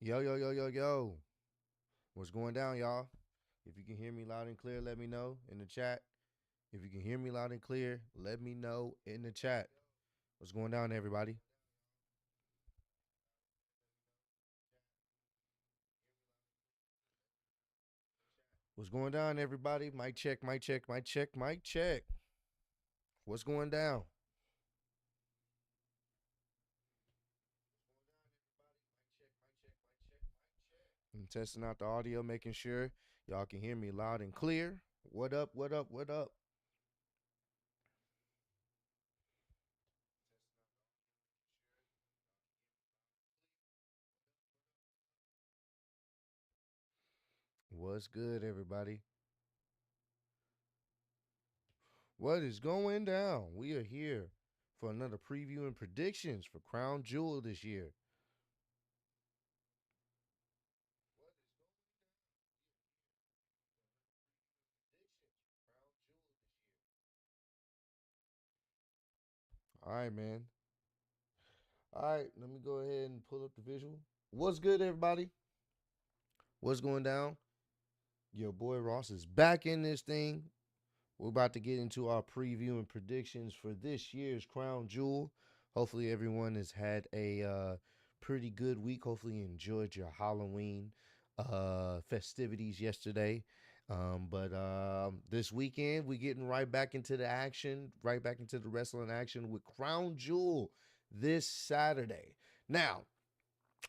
Yo, yo, yo, yo, yo. What's going down, y'all? If you can hear me loud and clear, let me know in the chat. If you can hear me loud and clear, let me know in the chat. What's going down, everybody? What's going down, everybody? Mic check, mic check, mic check, mic check. What's going down? I'm testing out the audio, making sure y'all can hear me loud and clear. What up, what up, what up? What's good, everybody? What is going down? We are here for another preview and predictions for Crown Jewel this year. All right, man. All right, let me go ahead and pull up the visual. What's good, everybody? What's going down? Your boy Ross is back in this thing. We're about to get into our preview and predictions for this year's Crown Jewel. Hopefully, everyone has had a pretty good week. Hopefully, you enjoyed your Halloween festivities yesterday. But this weekend, we're getting right back into the action, right back into the wrestling action with Crown Jewel this Saturday. Now,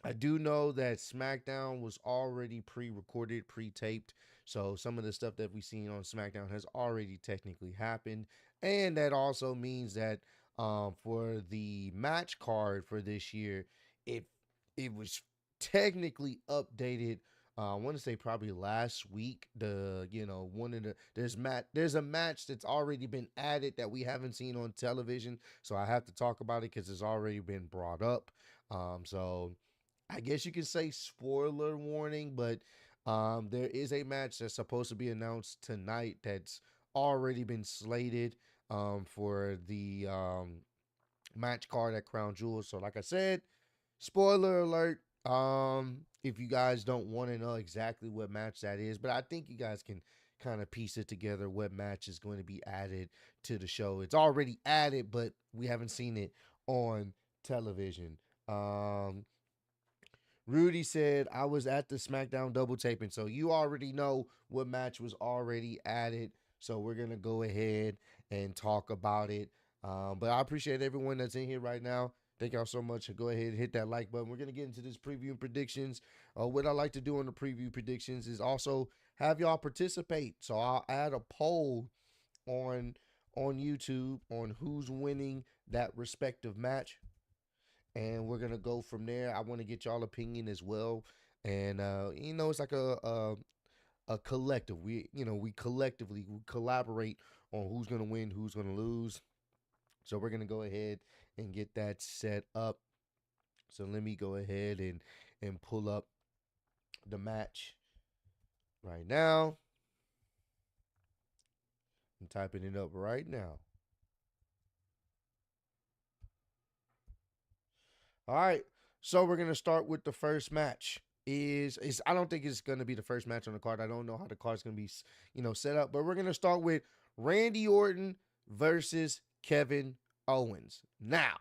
I do know that SmackDown was already pre-recorded, pre-taped. So some of the stuff that we've seen on SmackDown has already technically happened. And that also means that for the match card for this year, it it was technically updated. I want to say probably last week. One of the there's a match that's already been added that we haven't seen on television. So I have to talk about it because it's already been brought up. So I guess you could say spoiler warning, but there is a match that's supposed to be announced tonight that's already been slated for the match card at Crown Jewel. So, like I said, spoiler alert. If you guys don't want to know exactly what match that is, but I think you guys can kind of piece it together what match is going to be added to the show. It's already added, but we haven't seen it on television. Rudy said, I was at the SmackDown double taping. So you already know what match was already added. So we're going to go ahead and talk about it. But I appreciate everyone that's in here right now. Thank y'all so much. Go ahead and hit that like button. We're going to get into this preview and predictions. What I like to do on the preview predictions is also have y'all participate. So I'll add a poll on YouTube on who's winning that respective match, and we're gonna go from there. I want to get y'all opinion as well, and it's like a collective. We collectively we collaborate on who's gonna win, who's gonna lose. So we're gonna go ahead and get that set up. So let me go ahead and pull up the match right now. I'm typing it up right now. All right. So we're gonna start with the first match. Is I don't think it's gonna be the first match on the card. I don't know how the card's gonna be, set up. But we're gonna start with Randy Orton versus Kevin Owens. Now,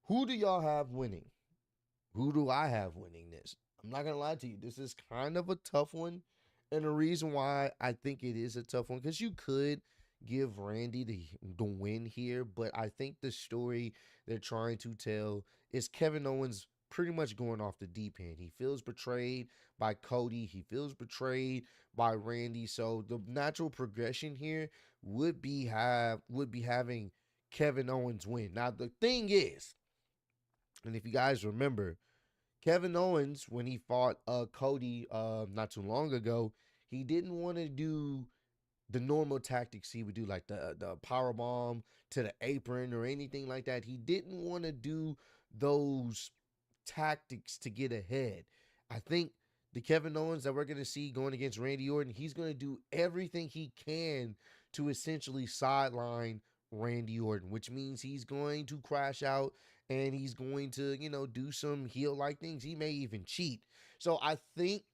who do y'all have winning? Who do I have winning this? I'm not gonna lie to you. This is kind of a tough one, and the reason why I think it is a tough one because you could give Randy the win here, but I think the story they're trying to tell is Kevin Owens pretty much going off the deep end. He feels betrayed by Cody. He feels betrayed by Randy. So the natural progression here would be having Kevin Owens win. Now the thing is, and if you guys remember, Kevin Owens, when he fought Cody not too long ago, he didn't want to do the normal tactics he would do, like the power bomb to the apron or anything like that. He didn't want to do those tactics to get ahead. I think the Kevin Owens that we're going to see going against Randy Orton, he's going to do everything he can to essentially sideline Randy Orton, which means he's going to crash out and he's going to, do some heel-like things. He may even cheat. So I think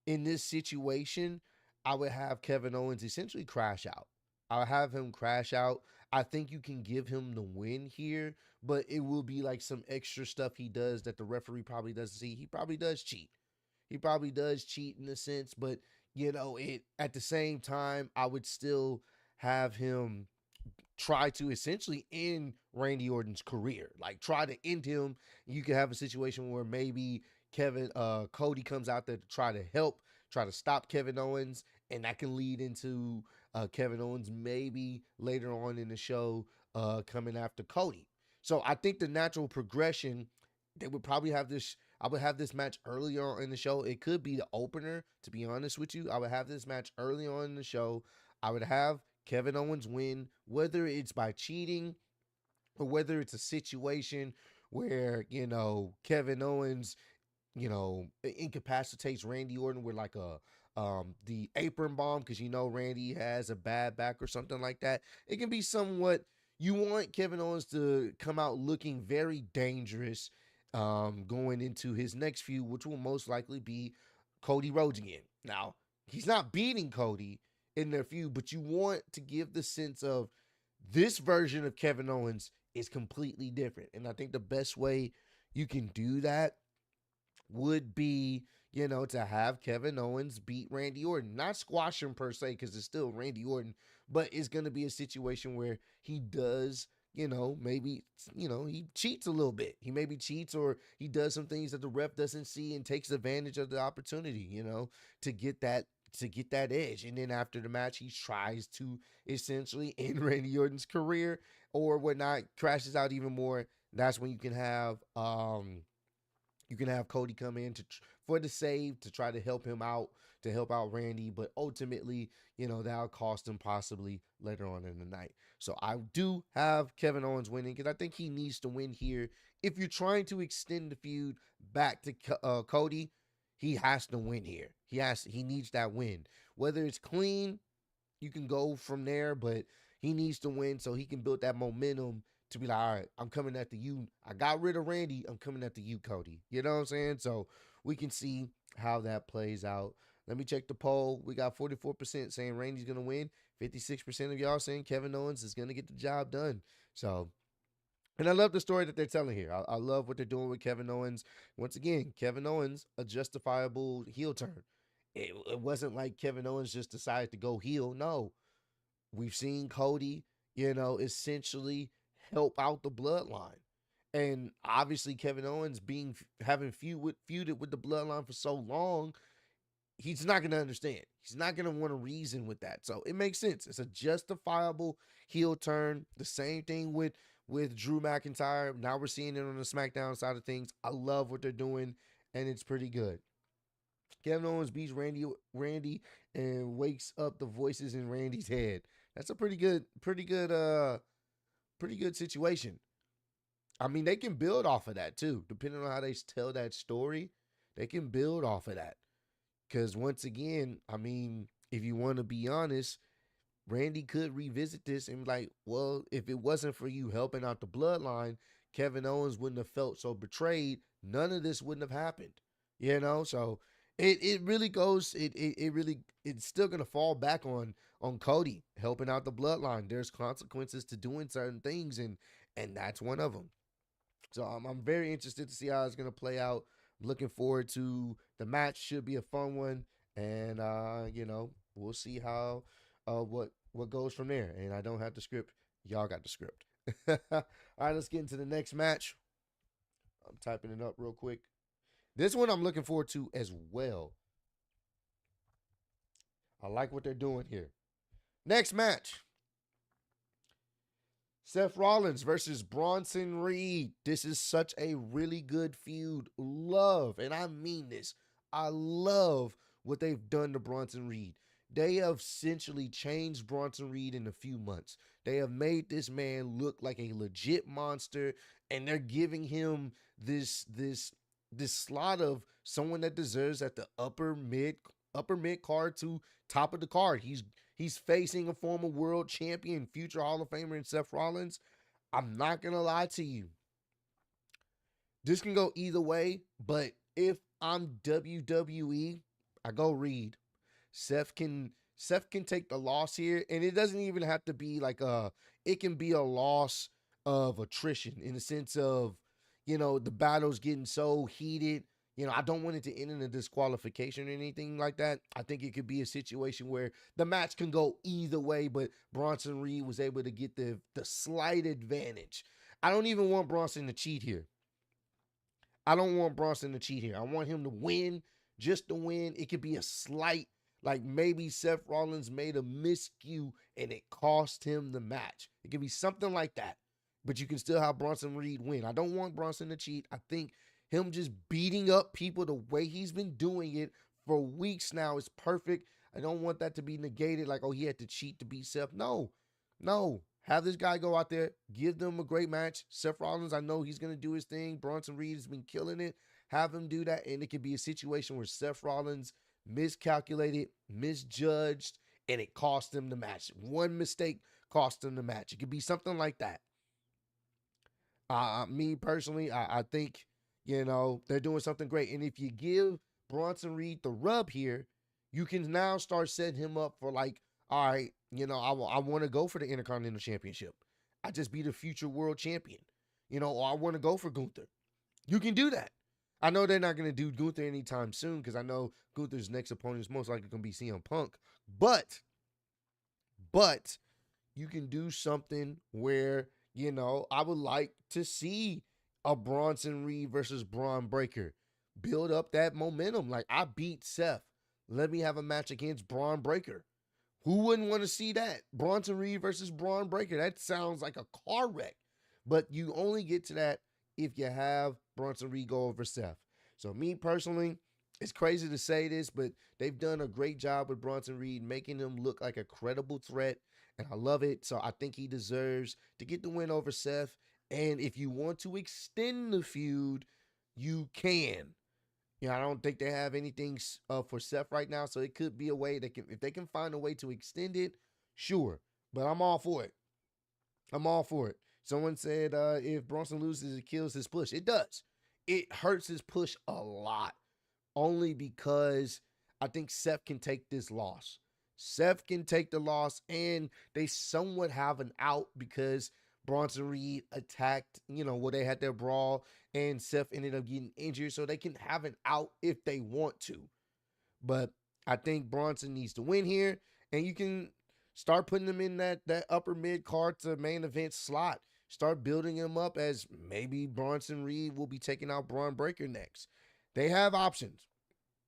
in this situation, I would have Kevin Owens essentially crash out. I'll have him crash out. I think you can give him the win here, but it will be like some extra stuff he does that the referee probably doesn't see. He probably does cheat. He probably does cheat in a sense, but it at the same time, I would still have him try to essentially end Randy Orton's career. Like try to end him. You could have a situation where maybe Cody comes out there to try to help, try to stop Kevin Owens, and that can lead into Kevin Owens maybe later on in the show coming after Cody. So I think the natural progression, they would probably have this. I would have this match earlier on in the show. It could be the opener, to be honest with you. I would have this match early on in the show. I would have Kevin Owens win, whether it's by cheating or whether it's a situation where, Kevin Owens, incapacitates Randy Orton with like the apron bomb because Randy has a bad back or something like that. It can be somewhat, you want Kevin Owens to come out looking very dangerous going into his next feud, which will most likely be Cody Rhodes again. Now, he's not beating Cody in their feud, but you want to give the sense of this version of Kevin Owens is completely different. And I think the best way you can do that would be, to have Kevin Owens beat Randy Orton. Not squash him per se, because it's still Randy Orton, but it's going to be a situation where he does, maybe, he cheats a little bit. He maybe cheats or he does some things that the ref doesn't see and takes advantage of the opportunity, to get that edge. And then after the match, he tries to essentially end Randy Orton's career or whatnot, crashes out even more. That's when you can have Cody come in for the save to try to help him out, to help out Randy, but ultimately, that'll cost him possibly later on in the night. So I do have Kevin Owens winning because I think he needs to win here. If you're trying to extend the feud back to Cody, he has to win here. He needs that win. Whether it's clean, you can go from there, but he needs to win so he can build that momentum to be like, all right, I'm coming after you. I got rid of Randy. I'm coming after you, Cody. You know what I'm saying? So we can see how that plays out. Let me check the poll. We got 44% saying Randy's going to win. 56% of y'all saying Kevin Owens is going to get the job done. So, and I love the story that they're telling here. I love what they're doing with Kevin Owens. Once again, Kevin Owens, a justifiable heel turn. It wasn't like Kevin Owens just decided to go heel. No, we've seen Cody, essentially help out the bloodline. And obviously Kevin Owens having feuded with the bloodline for so long, he's not going to understand. He's not going to want to reason with that. So it makes sense. It's a justifiable heel turn. The same thing with Drew McIntyre. Now we're seeing it on the SmackDown side of things. I love what they're doing, and it's pretty good. Kevin Owens beats Randy and wakes up the voices in Randy's head. That's a pretty good situation. I mean, they can build off of that too. Depending on how they tell that story, they can build off of that. Because once again, I mean, if you want to be honest, Randy could revisit this and be like, well, if it wasn't for you helping out the bloodline, Kevin Owens wouldn't have felt so betrayed. None of this wouldn't have happened. So it really goes, it's still gonna fall back on Cody helping out the bloodline. There's consequences to doing certain things, and that's one of them. So I'm very interested to see how it's gonna play out. Looking forward to the match. Should be a fun one, and we'll see how what goes from there. And I don't have the script. Y'all got the script. All right, let's get into the next match. I'm typing it up real quick. This one I'm looking forward to as well. I like what they're doing here. Next match. Seth Rollins versus Bronson Reed. This is such a really good feud. Love, and I mean this, I love what they've done to Bronson Reed. They have essentially changed Bronson Reed in a few months. They have made this man look like a legit monster, and they're giving him this slot of someone that deserves at the upper mid card to top of the card. He's facing a former world champion, future Hall of Famer in Seth Rollins. I'm not going to lie to you. This can go either way, but if I'm WWE, I go Reed. Seth can take the loss here, and it doesn't even have to be like it can be a loss of attrition in the sense of, the battle's getting so heated. I don't want it to end in a disqualification or anything like that. I think it could be a situation where the match can go either way, but Bronson Reed was able to get the slight advantage. I don't even want Bronson to cheat here. I don't want Bronson to cheat here. I want him to win, just to win. It could be a slight, like maybe Seth Rollins made a miscue and it cost him the match. It could be something like that. But you can still have Bronson Reed win. I don't want Bronson to cheat. I think him just beating up people the way he's been doing it for weeks now is perfect. I don't want that to be negated like, oh, he had to cheat to beat Seth. No. Have this guy go out there, give them a great match. Seth Rollins, I know he's going to do his thing. Bronson Reed has been killing it. Have him do that, and it could be a situation where Seth Rollins miscalculated, misjudged, and it cost him the match. One mistake cost him the match. It could be something like that. Me personally, I think, they're doing something great. And if you give Bronson Reed the rub here, you can now start setting him up for like, all right, I want to go for the Intercontinental Championship. I just be the future world champion, or I want to go for Gunther. You can do that. I know they're not going to do Gunther anytime soon because I know Gunther's next opponent is most likely going to be CM Punk. But you can do something where, I would like to see a Bronson Reed versus Braun Breaker. Build up that momentum. Like, I beat Seth. Let me have a match against Braun Breaker. Who wouldn't want to see that? Bronson Reed versus Braun Breaker. That sounds like a car wreck. But you only get to that if you have Bronson Reed go over Seth. So me personally, it's crazy to say this, but they've done a great job with Bronson Reed, making him look like a credible threat. And I love it. So I think he deserves to get the win over Seth. And if you want to extend the feud, you can. I don't think they have anything for Seth right now, so it could be a way if they can find a way to extend it, sure. But I'm all for it. Someone said if Bronson loses, it kills his push. It does. It hurts his push a lot, only because I think Seth can take this loss. Seth can take the loss, and they somewhat have an out because Bronson Reed attacked, they had their brawl, and Seth ended up getting injured, so they can have an out if they want to. But I think Bronson needs to win here, and you can start putting him in that upper mid card to main event slot. Start building him up as maybe Bronson Reed will be taking out Braun Breaker next. They have options.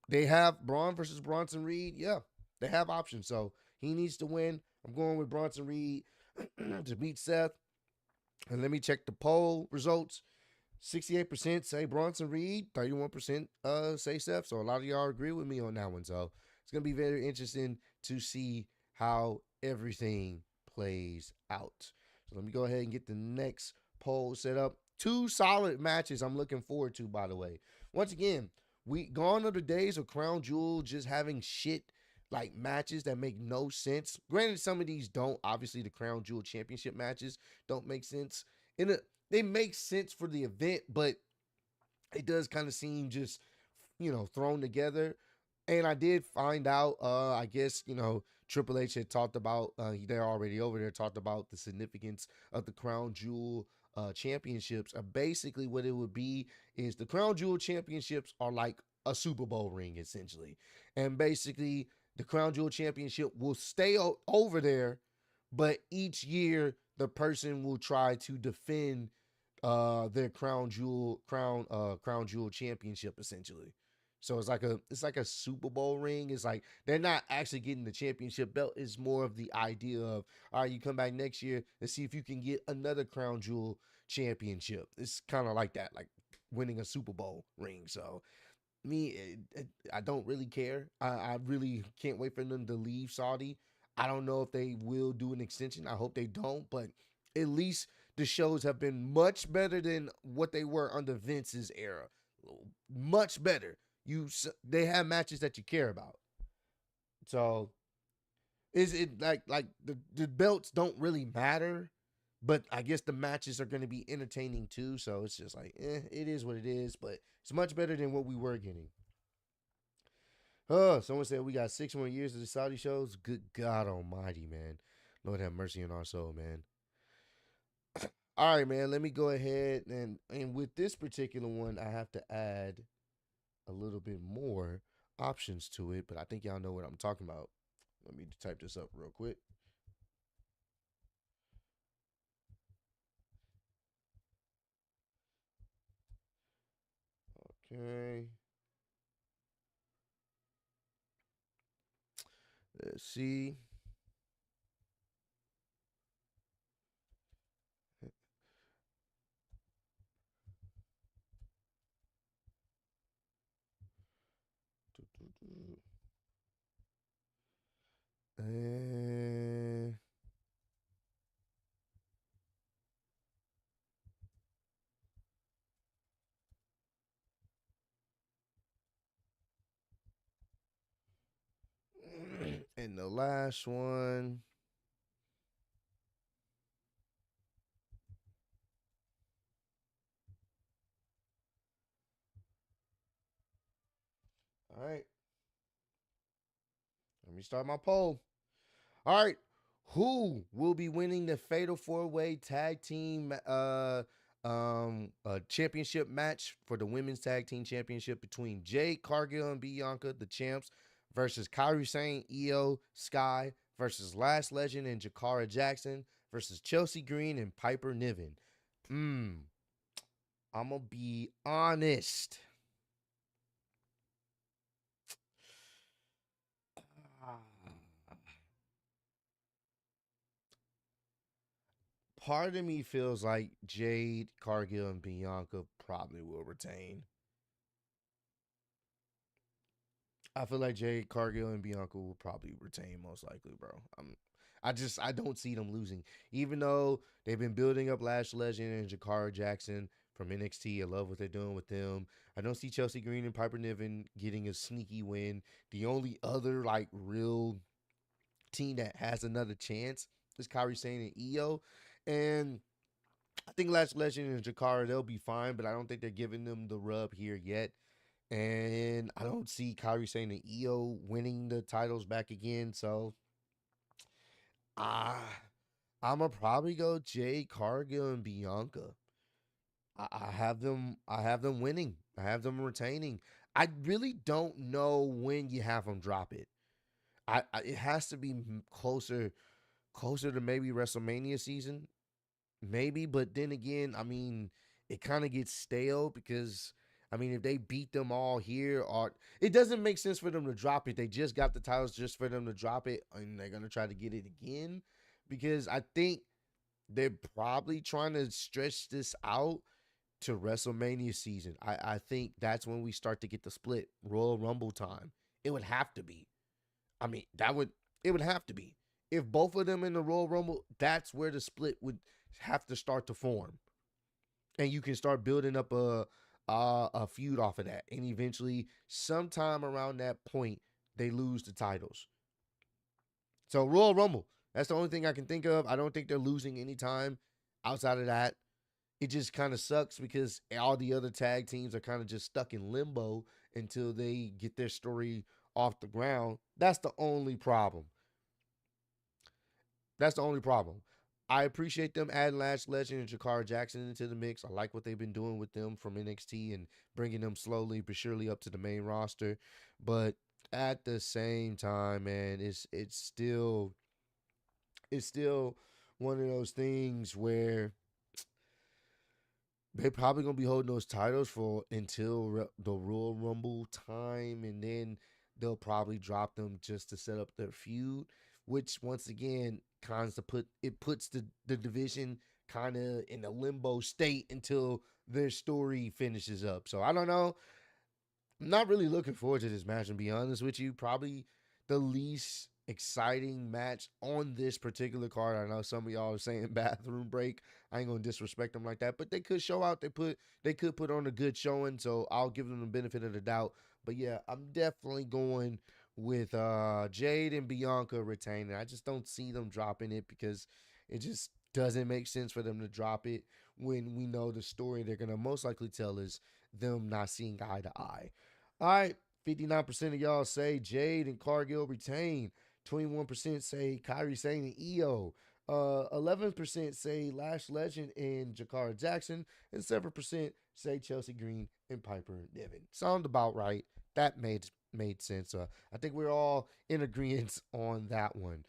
They have Braun versus Bronson Reed. Yeah, they have options. So he needs to win. I'm going with Bronson Reed to beat Seth. And let me check the poll results. 68% say Bronson Reed, 31% say Seth. So a lot of y'all agree with me on that one. So it's going to be very interesting to see how everything plays out. So let me go ahead and get the next poll set up. 2 solid matches I'm looking forward to, by the way. Once again, gone are the days of Crown Jewel just having shit like matches that make no sense. Granted, some of these don't. Obviously, the Crown Jewel Championship matches don't make sense. They make sense for the event, but it does kind of seem just, thrown together. And I did find out, I guess, Triple H had talked about, they're already over there, talked about the significance of the Crown Jewel championships. Basically, what it would be is the Crown Jewel championships are like a Super Bowl ring, essentially. And basically, the Crown Jewel championship will stay over there, but each year the person will try to defend their Crown Jewel championship, essentially. So it's like a Super Bowl ring. It's like they're not actually getting the championship belt. It's more of the idea of, all right, you come back next year and see if you can get another Crown Jewel championship. It's kind of like that, like winning a Super Bowl ring. So I don't really care. I really can't wait for them to leave Saudi. I don't know if they will do an extension. I hope they don't, but at least the shows have been much better than what they were under Vince's era. Much better. They have matches that you care about. So is it like the belts don't really matter, But I guess the matches are going to be entertaining too. So it's just like, it is what it is. But it's much better than what we were getting. Someone said we got 6 more years of the Saudi shows. Good God Almighty, man. Lord have mercy on our soul, man. All right, man. Let me go ahead and with this particular one, I have to add a little bit more options to it, but I think y'all know what I'm talking about. Let me type this up real quick. Okay. Let's see. And and the last one. All right. Let me start my poll. All right. Who will be winning the Fatal 4-Way Tag Team championship match for the Women's Tag Team Championship between Jade Cargill and Bianca, the champs, versus Kairi Sane, Io, Sky, versus Last Legend and Jakara Jackson, versus Chelsea Green and Piper Niven? I'm going to be honest. Part of me feels like Jade, Cargill, and Bianca probably will retain. I feel like Jade, Cargill, and Bianca will probably retain most likely, bro. I don't see them losing. Even though they've been building up Lash Legend and Jakara Jackson from NXT. I love what they're doing with them. I don't see Chelsea Green and Piper Niven getting a sneaky win. The only other like real team that has another chance is Kairi Sane and Io. And I think Lash Legend and Jakara, they'll be fine, but I don't think they're giving them the rub here yet. And I don't see Kairi Sane and Io winning the titles back again. So I'm gonna probably go Jade Cargill and Bianca. I have them. I have them winning. I have them retaining. I really don't know when you have them drop it. It has to be closer to maybe WrestleMania season, maybe. But then again, I mean, it kind of gets stale because I mean, if they beat them all here, or it doesn't make sense for them to drop it. They just got the titles just for them to drop it, and they're gonna try to get it again because I think they're probably trying to stretch this out to WrestleMania season. I think that's when we start to get the split Royal Rumble time. It would have to be. I mean, it would have to be. If both of them in the Royal Rumble, that's where the split would have to start to form. And you can start building up a feud off of that. And eventually, sometime around that point, they lose the titles. So Royal Rumble, that's the only thing I can think of. I don't think they're losing any time outside of that. It just kind of sucks because all the other tag teams are kind of just stuck in limbo until they get their story off the ground. That's the only problem. That's the only problem. I appreciate them adding Lash Legend and Jakara Jackson into the mix. I like what they've been doing with them from NXT and bringing them slowly but surely up to the main roster. But at the same time, man, it's still one of those things where they're probably gonna be holding those titles for until the Royal Rumble time, and then they'll probably drop them just to set up their feud. Which once again, kinds of puts the division kind of in a limbo state until their story finishes up. So I don't know. I'm not really looking forward to this match, and be honest with you. Probably the least exciting match on this particular card. I know some of y'all are saying bathroom break. I ain't gonna disrespect them like that, but they could show out. They could put on a good showing, so I'll give them the benefit of the doubt. But yeah, I'm definitely going with Jade and Bianca retaining. I just don't see them dropping it because it just doesn't make sense for them to drop it when we know the story they're going to most likely tell is them not seeing eye to eye. All right, 59% of y'all say Jade and Cargill retain. 21% say Kairi Sane and Io. 11% say Lash Legend and Jakara Jackson. And 7% say Chelsea Green and Piper Niven. Sound about right. That made sense. I think we're all in agreement on that one.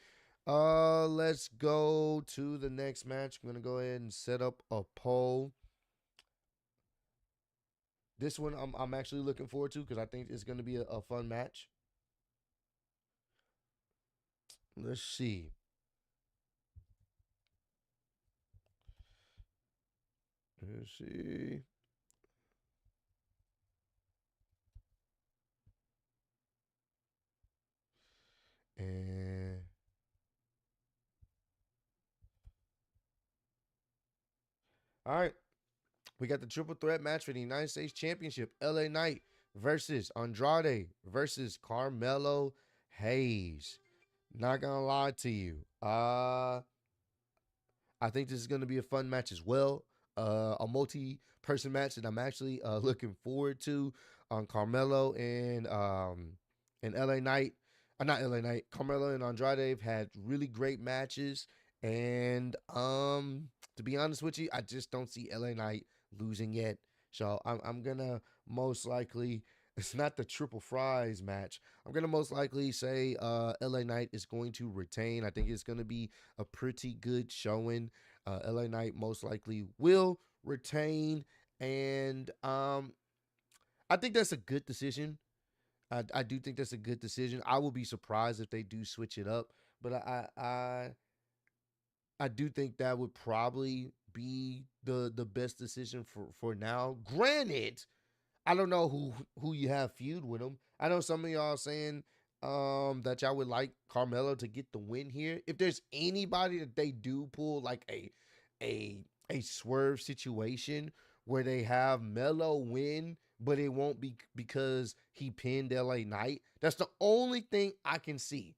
Let's go to the next match. I'm gonna go ahead and set up a poll. This one I'm actually looking forward to because I think it's gonna be a fun match. Let's see. Let's see. And all right, we got the triple threat match for the United States Championship. LA Knight versus Andrade versus Carmelo Hayes. Not gonna lie to you. I think this is going to be a fun match as well. A multi-person match that I'm actually looking forward to on Carmelo and LA Knight. Not LA Knight. Carmelo and Andrade have had really great matches. And to be honest with you, I just don't see LA Knight losing yet. So I'm going to most likely, it's not the triple fries match. I'm going to most likely say LA Knight is going to retain. I think it's going to be a pretty good showing. LA Knight most likely will retain. And I think that's a good decision. I do think that's a good decision. I will be surprised if they do switch it up. But I do think that would probably be the best decision for now. Granted, I don't know who you have feud with him. I know some of y'all saying that y'all would like Carmelo to get the win here. If there's anybody that they do pull like a swerve situation where they have Melo win, but it won't be because he pinned LA Knight. That's the only thing I can see.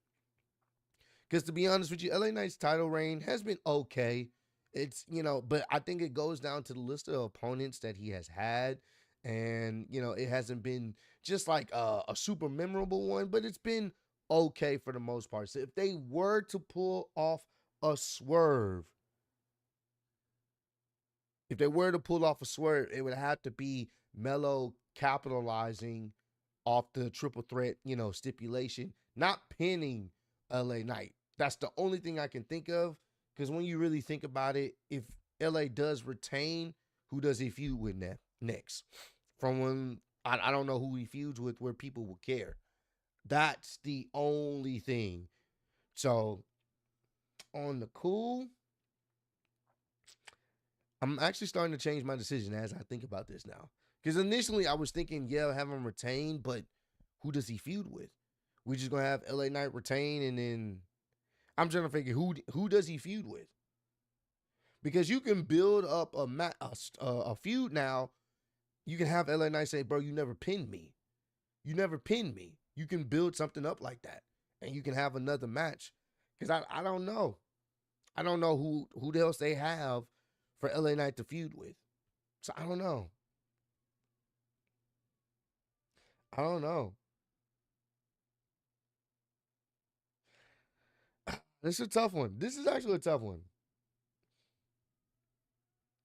Because to be honest with you, LA Knight's title reign has been okay. It's, but I think it goes down to the list of opponents that he has had. And, it hasn't been just like a super memorable one, but it's been okay for the most part. So if they were to pull off a swerve, it would have to be Melo capitalizing off the triple threat, stipulation, not pinning LA Knight. That's the only thing I can think of. Because when you really think about it, if LA does retain, who does he feud with next? From when I don't know who he feuds with where people will care. That's the only thing. So on the cool, I'm actually starting to change my decision as I think about this now. Because initially I was thinking, yeah, have him retain, but who does he feud with? We just gonna have LA Knight retain, and then I'm trying to figure who does he feud with? Because you can build up a feud now. You can have LA Knight say, "Bro, you never pinned me. You never pinned me." You can build something up like that, and you can have another match. Because I don't know. I don't know who else they have for LA Knight to feud with. So I don't know. I don't know. This is a tough one. This is actually a tough one.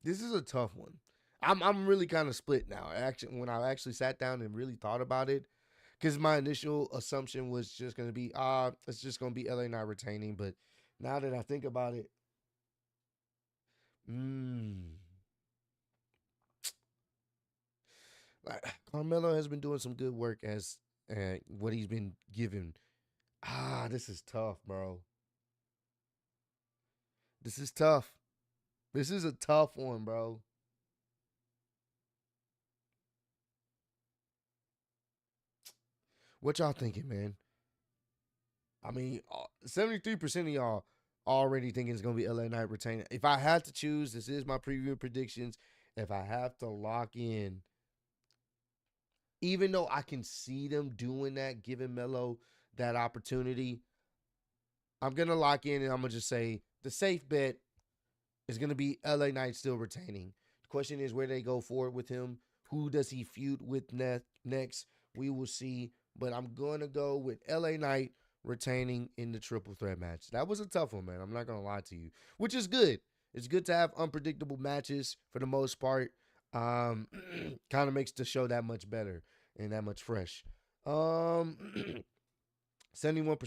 This is a tough one. I'm really kind of split now. Actually, when I actually sat down and really thought about it, because my initial assumption was just gonna be it's just gonna be LA Knight retaining. But now that I think about it, like Carmelo has been doing some good work as what he's been given. This is tough, bro. This is tough. This is a tough one, bro. What y'all thinking, man? I mean, 73% of y'all already thinking it's going to be LA Knight retaining. If I had to choose, this is my preview predictions. If I have to lock in, even though I can see them doing that, giving Melo that opportunity, I'm going to lock in and I'm going to just say the safe bet, It's going to be LA Knight still retaining. The question is where they go forward with him. Who does he feud with next? We will see. But I'm going to go with LA Knight retaining in the triple threat match. That was a tough one, man. I'm not going to lie to you, which is good. It's good to have unpredictable matches for the most part. Kind of makes the show that much better and that much fresh. 71%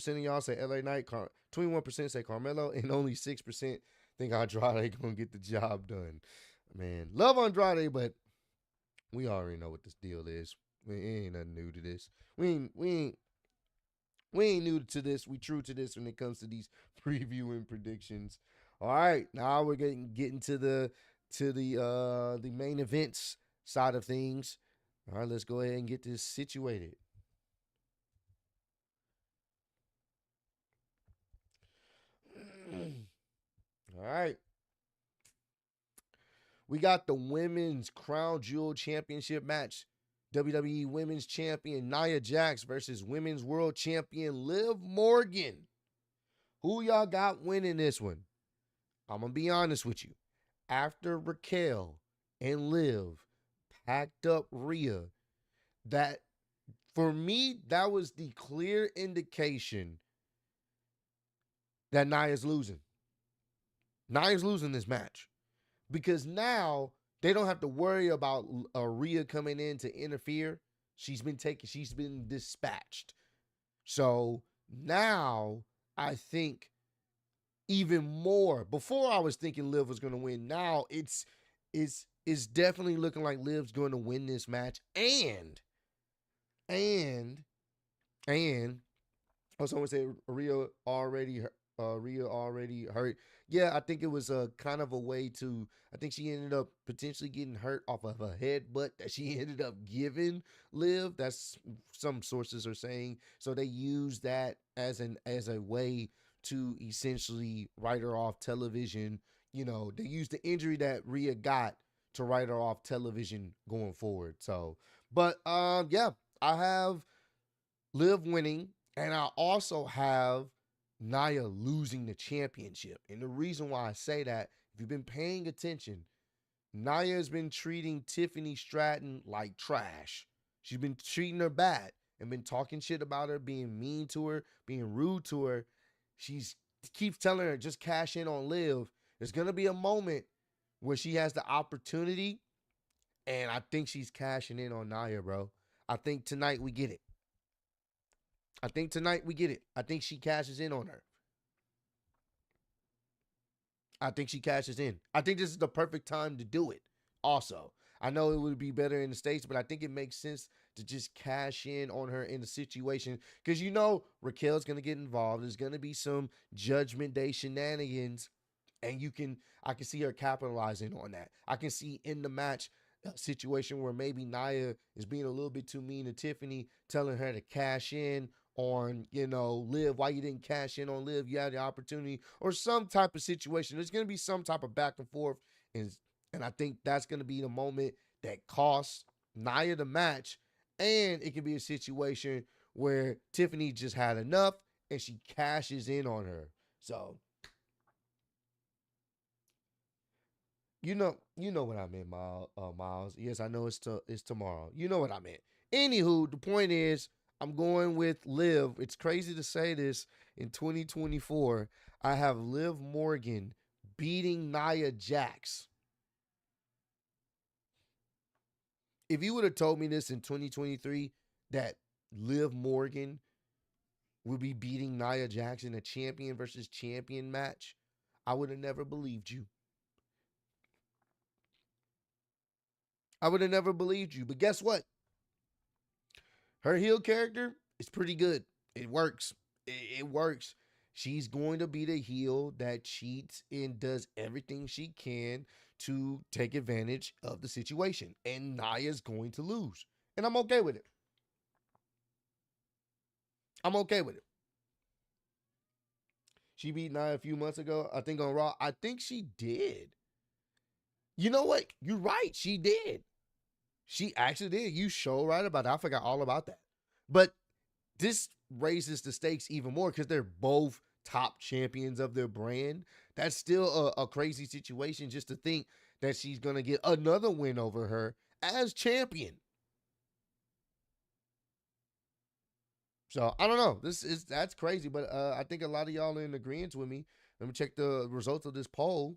of y'all say LA Knight, 21% say Carmelo, and only 6% think Andrade gonna get the job done. Man, love Andrade, but we already know what this deal is. We ain't nothing new to this. We ain't new to this. We true to this when it comes to these previewing predictions. All right, now we're getting to the main events side of things. All right, let's go ahead and get this situated. All right. We got the Women's Crown Jewel Championship match. WWE Women's Champion Nia Jax versus Women's World Champion Liv Morgan. Who y'all got winning this one? I'm going to be honest with you. After Raquel and Liv packed up Rhea, that, for me, that was the clear indication that Nia's losing. Nia's losing this match. Because now they don't have to worry about Rhea coming in to interfere. She's been dispatched. So now I think even more. Before I was thinking Liv was going to win. Now it's definitely looking like Liv's going to win this match. And I was going to say Rhea already hurt. Yeah, I think it was a kind of a way to, I think she ended up potentially getting hurt off of a headbutt that she ended up giving Liv. That's some sources are saying. So they used that as a way to essentially write her off television. You know, they used the injury that Rhea got to write her off television going forward. So, but yeah, I have Liv winning, and I also have Nia losing the championship. And the reason why I say that, if you've been paying attention, Nia has been treating Tiffany Stratton like trash. She's been treating her bad and been talking shit about her, being mean to her, being rude to her. She keeps telling her, just cash in on Liv. There's going to be a moment where she has the opportunity, and I think she's cashing in on Nia, bro. I think tonight we get it. I think she cashes in on her. I think she cashes in. I think this is the perfect time to do it. Also, I know it would be better in the States, but I think it makes sense to just cash in on her in the situation. Because you know Raquel's going to get involved. There's going to be some Judgment Day shenanigans. And I can see her capitalizing on that. I can see in the match a situation where maybe Nia is being a little bit too mean to Tiffany, telling her to cash in on, Liv. Why you didn't cash in on Liv? You had the opportunity, or some type of situation. There's going to be some type of back and forth, and I think that's going to be the moment that costs Nia the match, and it could be a situation where Tiffany just had enough and she cashes in on her. So, you know what I meant, Miles. Yes, I know it's tomorrow. You know what I meant. Anywho, the point is, I'm going with Liv. It's crazy to say this in 2024. I have Liv Morgan beating Nia Jax. If you would have told me this in 2023, that Liv Morgan would be beating Nia Jax in a champion versus champion match, I would have never believed you. I would have never believed you. But guess what? Her heel character is pretty good. It works. It works. She's going to be the heel that cheats and does everything she can to take advantage of the situation. And Nia's going to lose. And I'm okay with it. I'm okay with it. She beat Nia a few months ago, I think on Raw. I think she did. You know what? You're right. She did. She actually did. You show right about that. I forgot all about that. But this raises the stakes even more because they're both top champions of their brand. That's still a crazy situation just to think that she's going to get another win over her as champion. So I don't know. That's crazy, but I think a lot of y'all are in agreement with me. Let me check the results of this poll.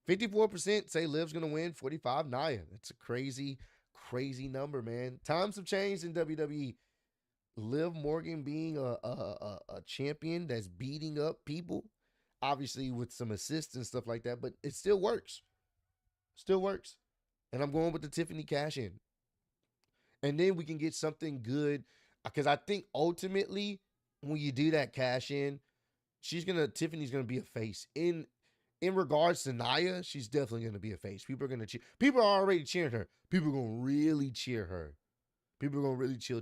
54% say Liv's gonna win. 45 Nia. That's a crazy, crazy number, man. Times have changed in WWE. Liv Morgan being a champion that's beating up people, obviously with some assists and stuff like that, but it still works. Still works. And I'm going with the Tiffany cash in. And then we can get something good. Because I think ultimately, when you do that cash in, Tiffany's gonna be a face. In regards to Nia, she's definitely gonna be a face. People are gonna cheer. People are already cheering her. People are gonna really cheer her. People are gonna really cheer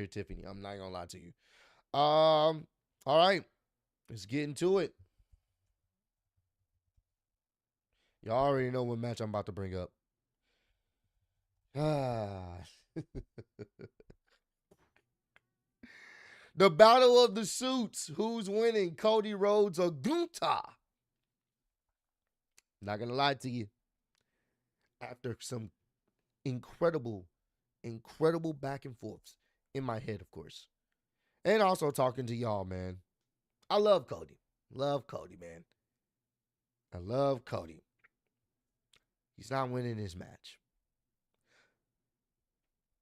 Tiffany. I'm not gonna lie to you. All right, let's get into it. Y'all already know what match I'm about to bring up. The battle of the suits. Who's winning? Cody Rhodes or Gunther? Not gonna lie to you. After some incredible back and forths in my head, of course. And also talking to y'all, man. I love Cody. Love Cody, man. I love Cody. He's not winning his match.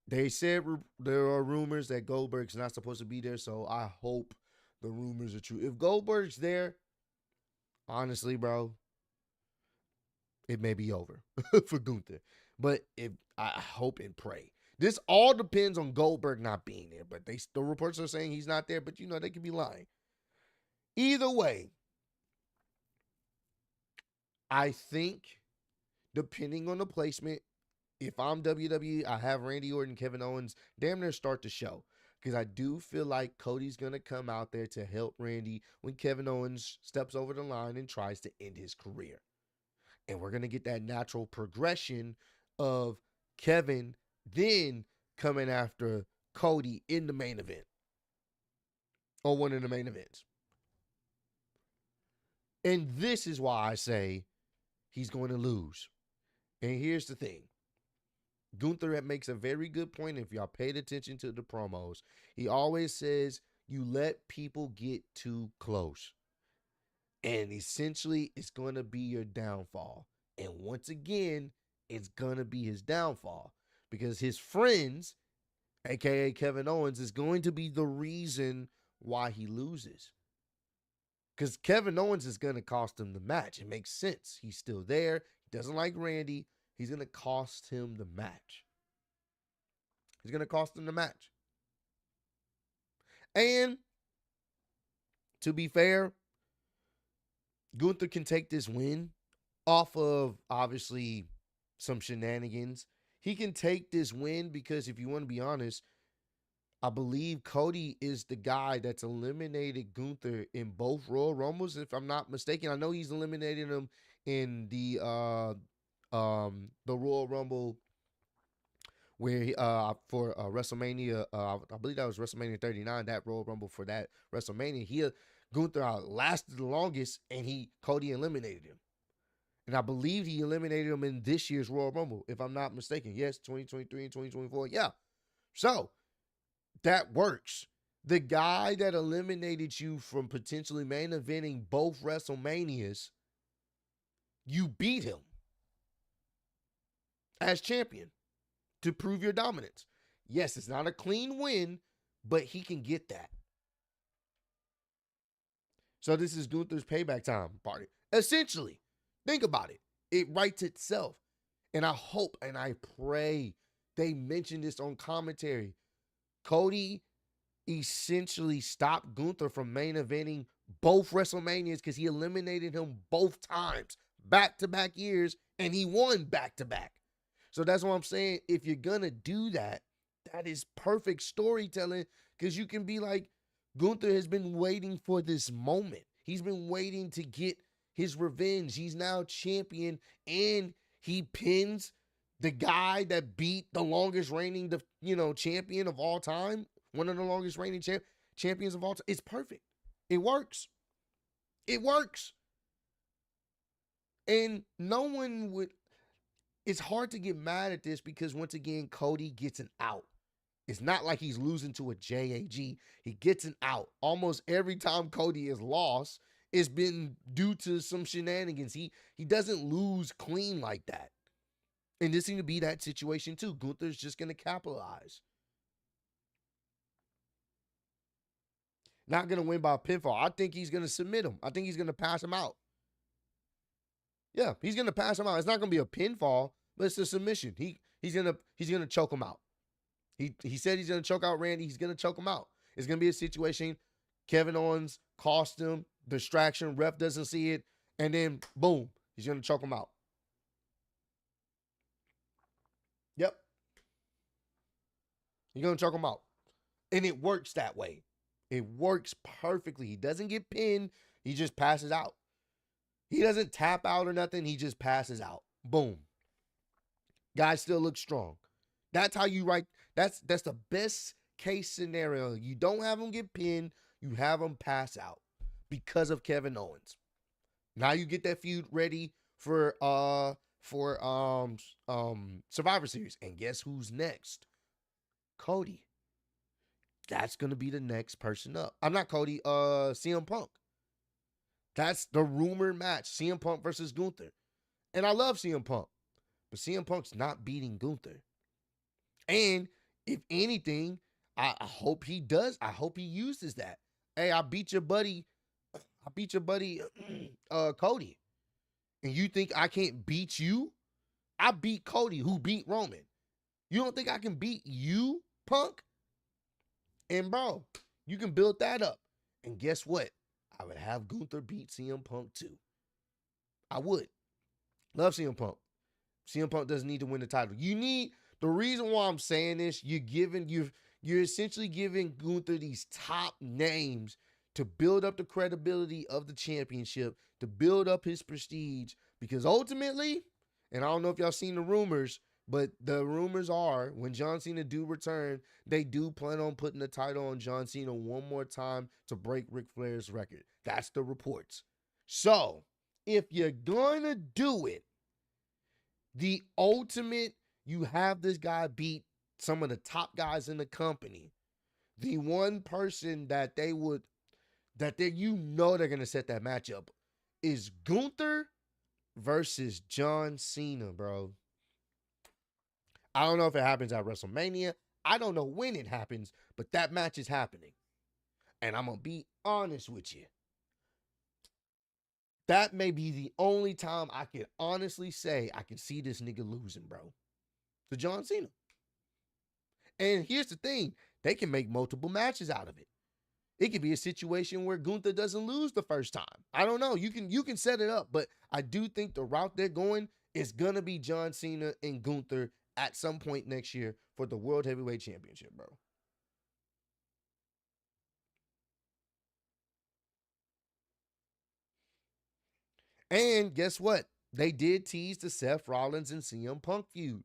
They said there are rumors that Goldberg's not supposed to be there, so I hope the rumors are true. If Goldberg's there, honestly, bro, it may be over for Gunther. But I hope and pray. This all depends on Goldberg not being there, but the reports are saying he's not there, but they could be lying. Either way, I think, depending on the placement, if I'm WWE, I have Randy Orton, Kevin Owens damn near start the show. Because I do feel like Cody's going to come out there to help Randy when Kevin Owens steps over the line and tries to end his career. And we're going to get that natural progression of Kevin then coming after Cody in the main event. Or one of the main events. And this is why I say he's going to lose. And here's the thing. Gunther makes a very good point if y'all paid attention to the promos. He always says you let people get too close. And essentially, it's going to be your downfall. And once again, it's going to be his downfall. Because his friends, a.k.a. Kevin Owens, is going to be the reason why he loses. Because Kevin Owens is going to cost him the match. It makes sense. He's still there. He doesn't like Randy. He's going to cost him the match. He's going to cost him the match. And to be fair, Gunther can take this win off of, obviously, some shenanigans. He can take this win because, if you want to be honest, I believe Cody is the guy that's eliminated Gunther in both Royal Rumbles, if I'm not mistaken. I know he's eliminated him in the Royal Rumble where for WrestleMania, I believe that was WrestleMania 39, that Royal Rumble for that WrestleMania. Gunther outlasted the longest, and Cody eliminated him. And I believe he eliminated him in this year's Royal Rumble, if I'm not mistaken. Yes, 2023 and 2024. Yeah. So that works. The guy that eliminated you from potentially main eventing both WrestleManias, you beat him as champion to prove your dominance. Yes, it's not a clean win, but he can get that. So this is Gunther's payback time party. Essentially, think about it. It writes itself. And I hope and I pray they mention this on commentary. Cody essentially stopped Gunther from main eventing both WrestleManias because he eliminated him both times, back-to-back years, and he won back-to-back. So that's what I'm saying. If you're going to do that, that is perfect storytelling because you can be like, Gunther has been waiting for this moment. He's been waiting to get his revenge. He's now champion, and he pins the guy that beat the longest reigning, champion of all time, one of the longest reigning champions. champions of all time. It's perfect. It works. It works. And no one would, it's hard to get mad at this because once again, Cody gets an out. It's not like he's losing to a JAG. He gets an out. Almost every time Cody has lost, it's been due to some shenanigans. He doesn't lose clean like that. And this seems to be that situation too. Gunther's just going to capitalize. Not going to win by a pinfall. I think he's going to submit him. I think he's going to pass him out. Yeah, he's going to pass him out. It's not going to be a pinfall, but it's a submission. He's going to choke him out. He said he's going to choke out Randy. He's going to choke him out. It's going to be a situation. Kevin Owens cost him, distraction, ref doesn't see it, and then boom, he's going to choke him out. Yep. He's going to choke him out. And it works that way. It works perfectly. He doesn't get pinned. He just passes out. He doesn't tap out or nothing. He just passes out. Boom. Guy still looks strong. That's how you write. That's the best case scenario. You don't have him get pinned. You have him pass out because of Kevin Owens. Now you get that feud ready for Survivor Series. And guess who's next? Cody. That's going to be the next person up. I'm not Cody, CM Punk. That's the rumored match, CM Punk versus Gunther. And I love CM Punk, but CM Punk's not beating Gunther. And if anything, I hope he does. I hope he uses that. Hey, I beat your buddy Cody. And you think I can't beat you? I beat Cody, who beat Roman. You don't think I can beat you, Punk? And bro, you can build that up. And guess what? I would have Gunther beat CM Punk too. I would. Love CM Punk. CM Punk doesn't need to win the title. The reason why I'm saying this, you're essentially giving Gunther these top names to build up the credibility of the championship, to build up his prestige, because ultimately, and I don't know if y'all seen the rumors, but the rumors are when John Cena do return, they do plan on putting the title on John Cena one more time to break Ric Flair's record. That's the reports. So, if you're going to do it, the ultimate, you have this guy beat some of the top guys in the company. The one person that they're going to set that match up is Gunther versus John Cena, bro. I don't know if it happens at WrestleMania. I don't know when it happens, but that match is happening. And I'm going to be honest with you. That may be the only time I can honestly say I can see this nigga losing, bro. To John Cena. And here's the thing. They can make multiple matches out of it. It could be a situation where Gunther doesn't lose the first time. I don't know. You can set it up, but I do think the route they're going is going to be John Cena and Gunther at some point next year for the World Heavyweight Championship, bro. And guess what? They did tease the Seth Rollins and CM Punk feud.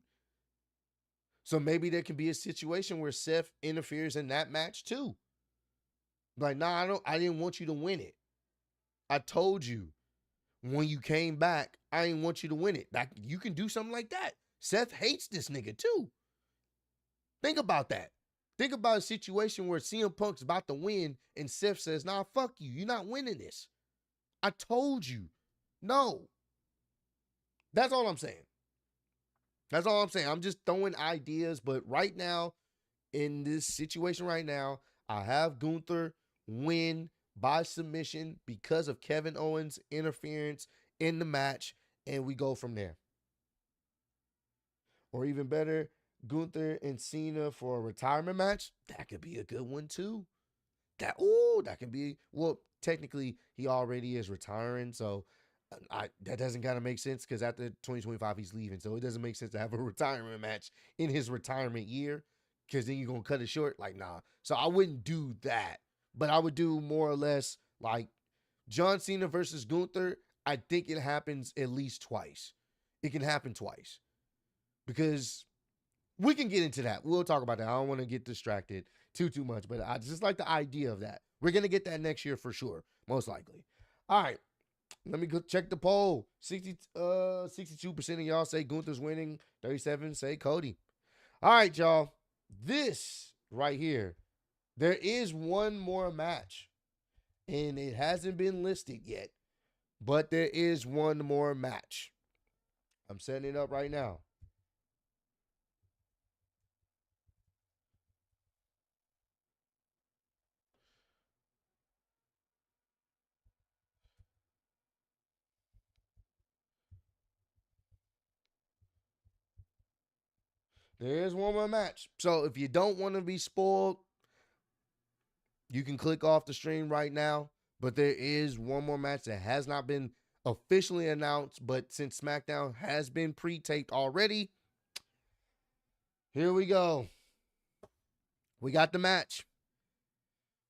So maybe there can be a situation where Seth interferes in that match too. Like, nah, I didn't want you to win it. I told you when you came back, I didn't want you to win it. You can do something like that. Seth hates this nigga too. Think about that. Think about a situation where CM Punk's about to win and Seth says, nah, fuck you. You're not winning this. I told you. No. That's all I'm saying. That's all I'm saying. I'm just throwing ideas. But right now, in this situation right now, I have Gunther win by submission because of Kevin Owens' interference in the match. And we go from there. Or even better, Gunther and Cena for a retirement match. That could be a good one too. That could be, well, technically he already is retiring, so that doesn't kind of make sense because after 2025 he's leaving, so it doesn't make sense to have a retirement match in his retirement year because then you're gonna cut it short. Like, nah. So I wouldn't do that, but I would do more or less like John Cena versus Gunther. I think it happens at least twice. It can happen twice. Because we can get into that. We'll talk about that. I don't want to get distracted. too much, but I just like the idea of that. We're going to get that next year for sure, most likely. All right. Let me go check the poll. 62% of y'all say Gunther's winning. 37% say Cody. All right, y'all. This right here, there is one more match, and it hasn't been listed yet, but there is one more match. I'm setting it up right now. There is one more match. So if you don't want to be spoiled, you can click off the stream right now. But there is one more match that has not been officially announced, but since SmackDown has been pre-taped already, here we go. We got the match.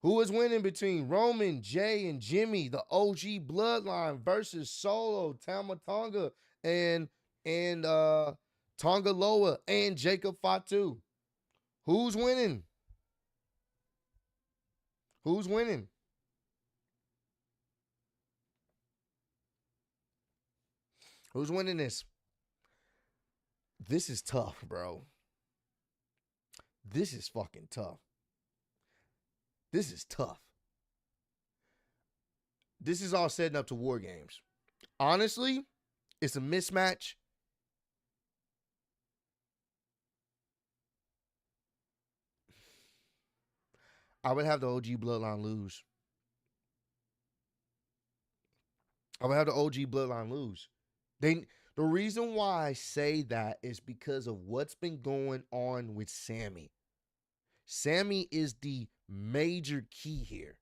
Who is winning between Roman, Jay, and Jimmy, the OG Bloodline versus Solo, Tama Tonga, and Tonga Loa and Jacob Fatu? Who's winning? Who's winning? Who's winning this? This is tough, bro. This is fucking tough. This is tough. This is all setting up to War Games. Honestly, it's a mismatch. I would have the OG Bloodline lose. I would have the OG Bloodline lose. The reason why I say that is because of what's been going on with Sammy. Sammy is the major key here.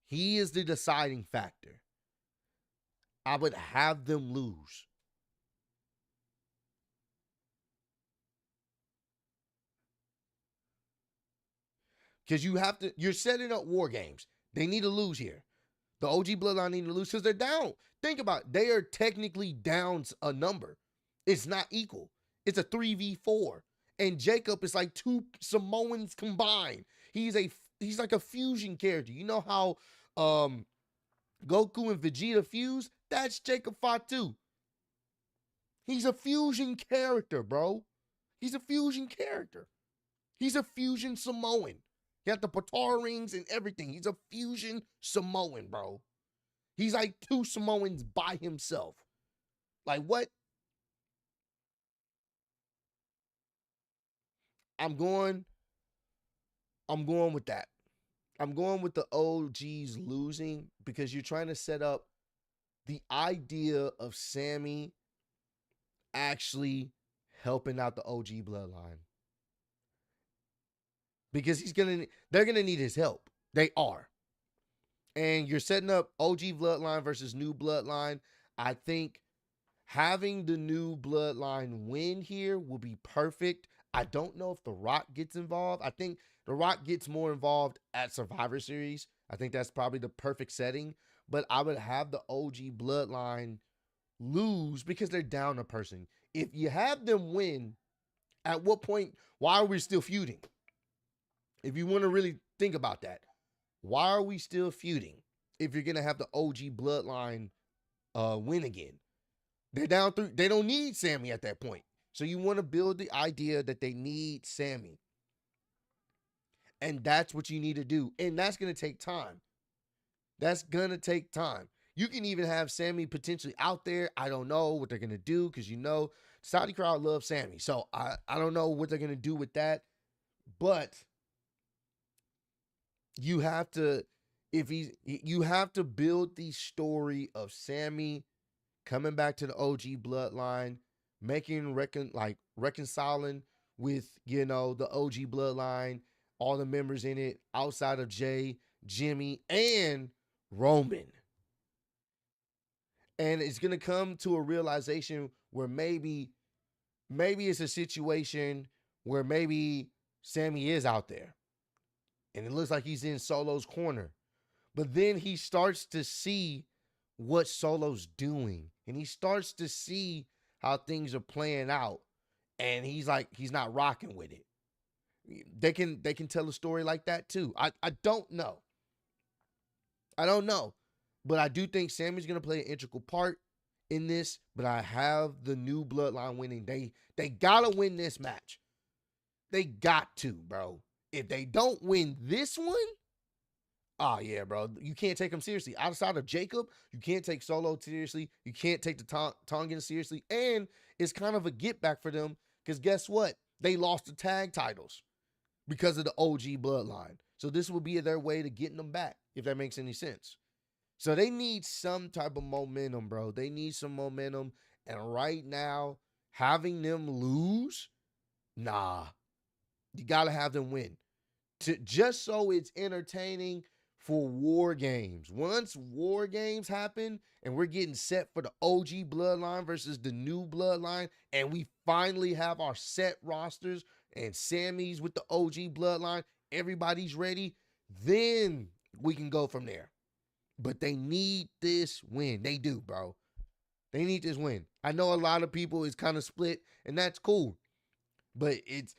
He is the deciding factor. I would have them lose. Because you're setting up War Games. They need to lose here. The OG Bloodline need to lose because they're down. Think about it. They are technically down a number. It's not equal. It's a 3v4. And Jacob is like two Samoans combined. He's like a fusion character. You know how Goku and Vegeta fuse? That's Jacob Fatu. He's a fusion character, bro. He's a fusion character. He's a fusion Samoan. He got the Patara rings and everything. He's a fusion Samoan, bro. He's like two Samoans by himself. Like what? I'm going with that. I'm going with the OGs losing because you're trying to set up the idea of Sammy actually helping out the OG bloodline. Because they're gonna need his help. They are. And you're setting up OG bloodline versus new bloodline. I think having the new bloodline win here will be perfect. I don't know if The Rock gets involved. I think The Rock gets more involved at Survivor Series. I think that's probably the perfect setting. But I would have the OG bloodline lose because they're down a person. If you have them win, at what point, why are we still feuding? If you want to really think about that, why are we still feuding if you're going to have the OG bloodline win again? They're down 3. They don't need Sammy at that point. So you want to build the idea that they need Sammy. And that's what you need to do. And that's going to take time. That's going to take time. You can even have Sammy potentially out there. I don't know what they're going to do because Saudi crowd loves Sammy. So I don't know what they're going to do with that. But you have to build the story of Sammy coming back to the OG bloodline, reconciling with, the OG bloodline, all the members in it outside of Jay, Jimmy, and Roman. And it's going to come to a realization where maybe it's a situation where maybe Sammy is out there. And it looks like he's in Solo's corner. But then he starts to see what Solo's doing. And he starts to see how things are playing out. And he's not rocking with it. They can tell a story like that too. I don't know. I don't know. But I do think Sammy's going to play an integral part in this, but I have the new bloodline winning. They got to win this match. They got to, bro. If they don't win this one, oh yeah, bro. You can't take them seriously. Outside of Jacob, you can't take Solo seriously. You can't take the Tongan seriously. And it's kind of a get back for them because guess what? They lost the tag titles because of the OG bloodline. So this will be their way to getting them back, if that makes any sense. So they need some type of momentum, bro. They need some momentum. And right now, having them lose, nah. You got to have them win. Just so it's entertaining for War Games. Once War Games happen and we're getting set for the OG bloodline versus the new bloodline, and we finally have our set rosters and Sammy's with the OG bloodline, everybody's ready, then we can go from there. But they need this win. They do, bro. They need this win. I know a lot of people is kind of split, and that's cool. But it's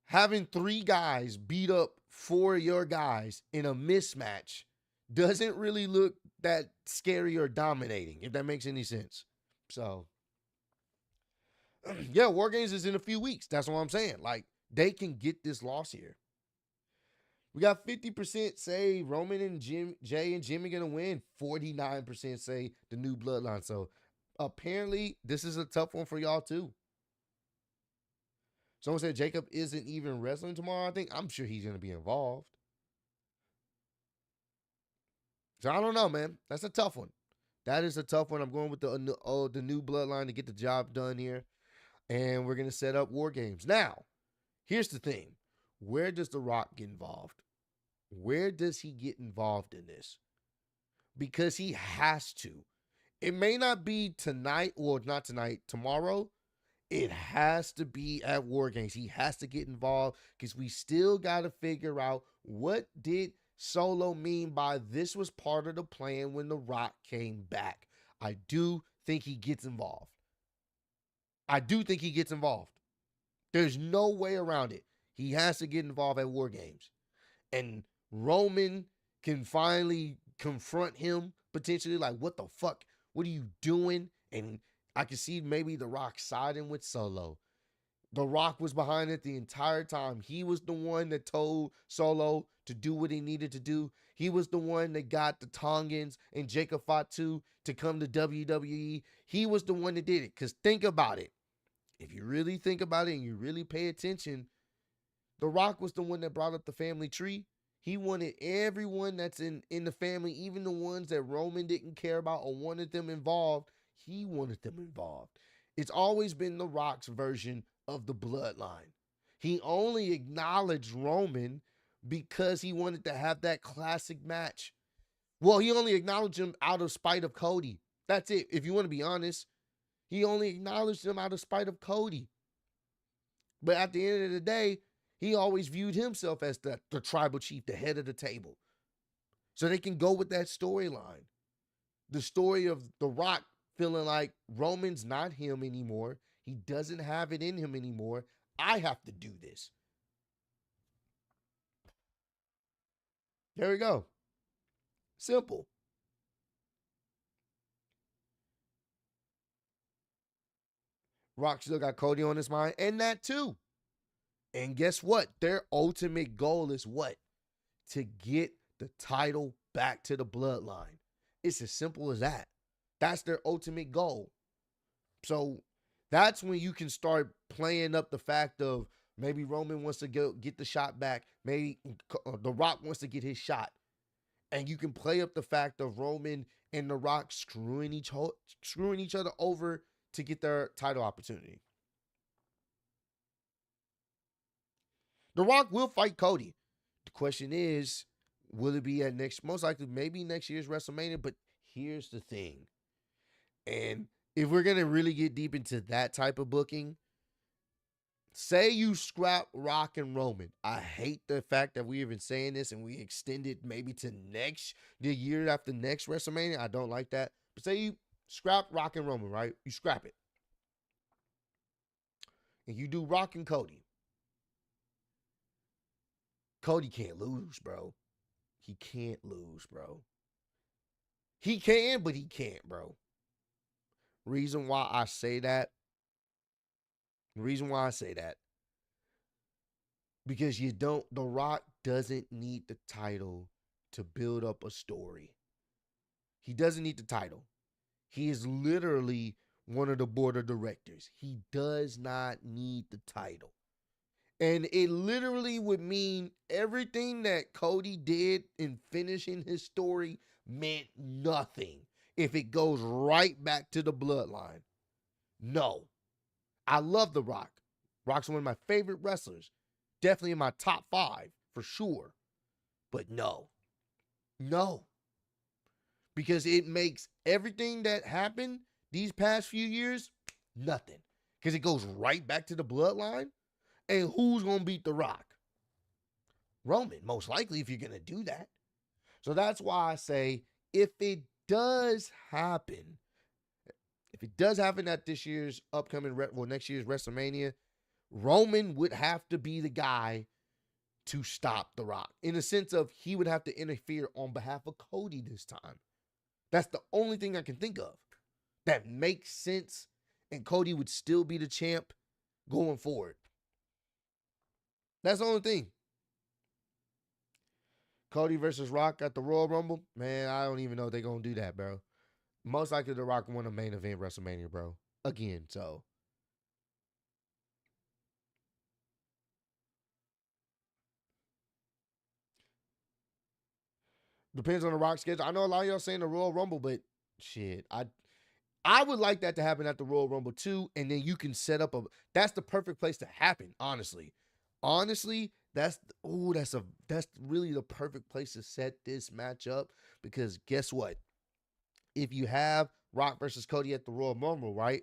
having 3 guys beat up 4 of your guys in a mismatch doesn't really look that scary or dominating, if that makes any sense. So, yeah, War Games is in a few weeks. That's what I'm saying. Like, they can get this loss here. We got 50% say Roman and Jay and Jimmy going to win. 49% say the new bloodline. So apparently this is a tough one for y'all too. Someone said Jacob isn't even wrestling tomorrow. I'm sure he's going to be involved. So I don't know, man. That's a tough one. That is a tough one. I'm going with the new bloodline to get the job done here. And we're going to set up War Games. Now, here's the thing. Where does The Rock get involved? Where does he get involved in this? Because he has to. It may not be tonight, or not tonight, tomorrow. It has to be at War Games. He has to get involved because we still got to figure out what did Solo mean by this was part of the plan when The Rock came back. I do think he gets involved. There's no way around it. He has to get involved at War Games. And Roman can finally confront him potentially like, what the fuck? What are you doing? And I can see maybe The Rock siding with Solo. The Rock was behind it the entire time. He was the one that told Solo to do what he needed to do. He was the one that got the Tongans and Jacob Fatu to come to WWE. He was the one that did it. Because think about it. If you really think about it and you really pay attention, The Rock was the one that brought up the family tree. He wanted everyone that's in the family, even the ones that Roman didn't care about or wanted them involved, he wanted them involved. It's always been The Rock's version of the bloodline. He only acknowledged Roman because he wanted to have that classic match. Well, he only acknowledged him out of spite of Cody. That's it. If you want to be honest, he only acknowledged him out of spite of Cody. But at the end of the day, he always viewed himself as the tribal chief, the head of the table. So they can go with that storyline. The story of The Rock feeling like Roman's not him anymore. He doesn't have it in him anymore. I have to do this. There we go. Simple. Rock still got Cody on his mind, and that too. And guess what? Their ultimate goal is what? To get the title back to the bloodline. It's as simple as that. That's their ultimate goal. So that's when you can start playing up the fact of maybe Roman wants to get the shot back. Maybe The Rock wants to get his shot. And you can play up the fact of Roman and The Rock screwing each other over to get their title opportunity. The Rock will fight Cody. The question is, will it be at most likely, maybe next year's WrestleMania? But here's the thing. And if we're going to really get deep into that type of booking, say you scrap Rock and Roman. I hate the fact that we have been saying this and we extend it maybe to the year after next WrestleMania. I don't like that. But say you scrap Rock and Roman, right? You scrap it. And you do Rock and Cody. Cody can't lose, bro. He can't lose, bro. He can, but he can't, bro. Reason why I say that, because The Rock doesn't need the title to build up a story. He doesn't need the title. He is literally one of the board of directors. He does not need the title. And it literally would mean everything that Cody did in finishing his story meant nothing if it goes right back to the bloodline. No. I love The Rock. Rock's one of my favorite wrestlers. Definitely in my top 5, for sure. But no. No. Because it makes everything that happened these past few years nothing. Because it goes right back to the bloodline. And who's going to beat The Rock? Roman, most likely, if you're going to do that. So that's why I say, if it does happen at this year's next year's WrestleMania, Roman would have to be the guy to stop The Rock. In the sense of he would have to interfere on behalf of Cody this time. That's the only thing I can think of that makes sense, and Cody would still be the champ going forward. That's the only thing. Cody versus Rock at the Royal Rumble? Man, I don't even know if they're going to do that, bro. Most likely The Rock won a main event WrestleMania, bro. Again, so. Depends on The Rock's schedule. I know a lot of y'all saying the Royal Rumble, but shit, I would like that to happen at the Royal Rumble too, and then you can set up that's the perfect place to happen, honestly. Honestly, that's really the perfect place to set this match up, because guess what? If you have Rock versus Cody at the Royal Rumble, right?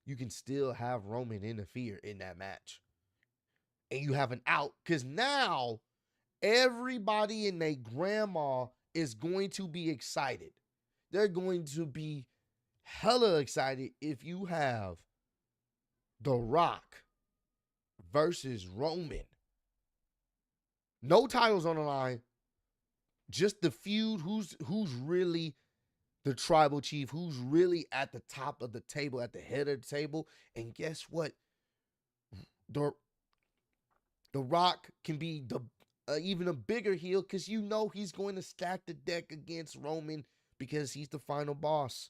You can still have Roman interfere in that match. And you have an out, because now everybody and their grandma is going to be excited. They're going to be hella excited if you have The Rock versus Roman. No titles on the line. Just the feud. Who's really the tribal chief? Who's really at the top of the table, at the head of the table? And guess what? The Rock can be even a bigger heel, because you know he's going to stack the deck against Roman because he's the final boss.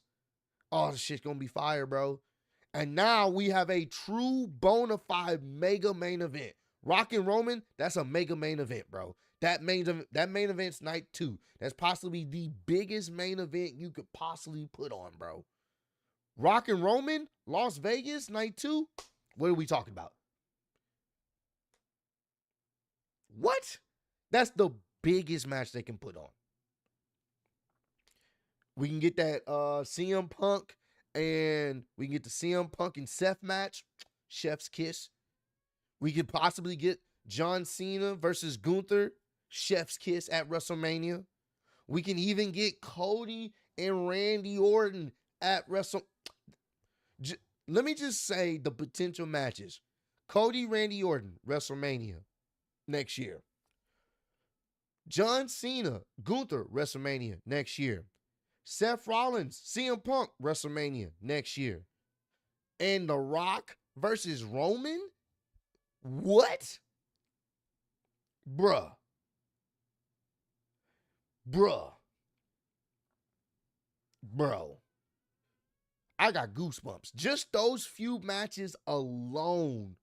Oh, this shit's going to be fire, bro. And now we have a true bona fide mega main event. Rock and Roman, that's a mega main event, bro. That main event's night 2. That's possibly the biggest main event you could possibly put on, bro. Rock and Roman, Las Vegas, night 2. What are we talking about? What? That's the biggest match they can put on. We can get that CM Punk, and we can get the CM Punk and Seth match. Chef's kiss. We could possibly get John Cena versus Gunther. Chef's kiss at WrestleMania. We can even get Cody and Randy Orton at WrestleMania. Let me just say the potential matches. Cody, Randy Orton, WrestleMania next year. John Cena, Gunther, WrestleMania next year. Seth Rollins, CM Punk, WrestleMania next year. And The Rock versus Roman? What? Bruh. Bro. I got goosebumps. Just those few matches alone,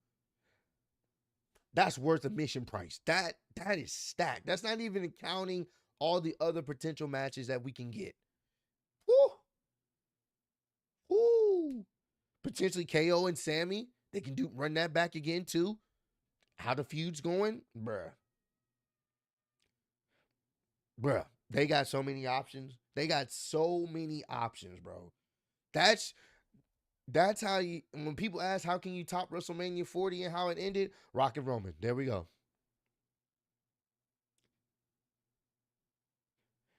that's worth admission price. That is stacked. That's not even counting all the other potential matches that we can get. Woo! Woo! Potentially KO and Sammy. They can run that back again too. How the feud's going? Bruh. They got so many options. Bro. That's how you, when people ask how can you top WrestleMania 40 and how it ended, Rock and Roman. There we go.